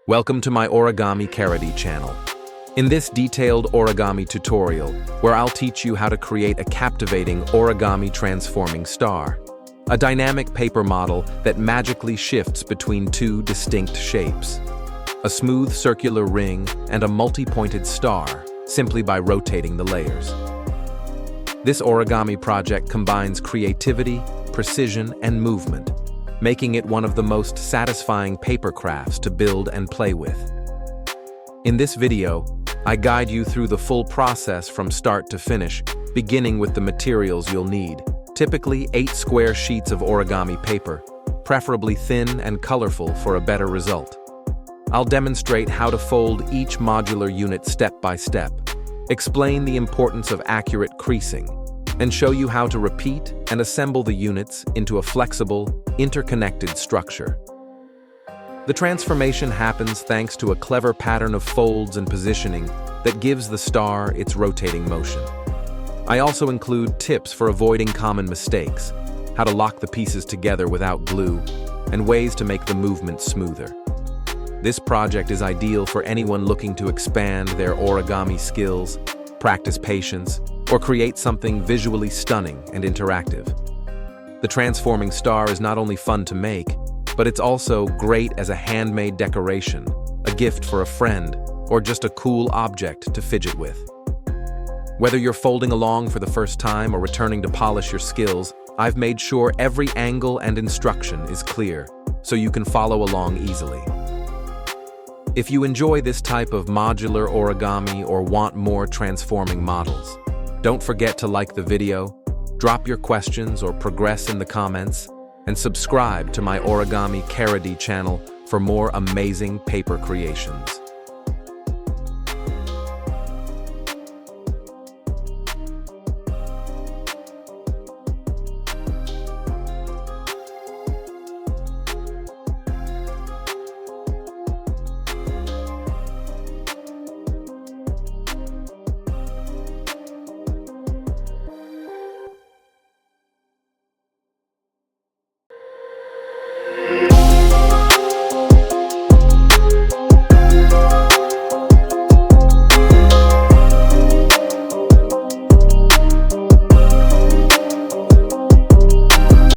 Welcome to my Origami Karate channel. In this detailed origami tutorial, where I'll teach you how to create a captivating origami transforming star, a dynamic paper model that magically shifts between two distinct shapes, a smooth circular ring and a multi-pointed star, simply by rotating the layers. This origami project combines creativity, precision, and movement, making it one of the most satisfying paper crafts to build and play with. In this video, I guide you through the full process from start to finish, beginning with the materials you'll need, typically 8 square sheets of origami paper, preferably thin and colorful for a better result. I'll demonstrate how to fold each modular unit step by step, explain the importance of accurate creasing, and show you how to repeat and assemble the units into a flexible, interconnected structure. The transformation happens thanks to a clever pattern of folds and positioning that gives the star its rotating motion. I also include tips for avoiding common mistakes, how to lock the pieces together without glue, and ways to make the movement smoother. This project is ideal for anyone looking to expand their origami skills, practice patience, or create something visually stunning and interactive. The transforming star is not only fun to make, but it's also great as a handmade decoration, a gift for a friend, or just a cool object to fidget with. Whether you're folding along for the first time or returning to polish your skills, I've made sure every angle and instruction is clear, so you can follow along easily. If you enjoy this type of modular origami or want more transforming models, don't forget to like the video, drop your questions or progress in the comments, and subscribe to my Origami Karate channel for more amazing paper creations.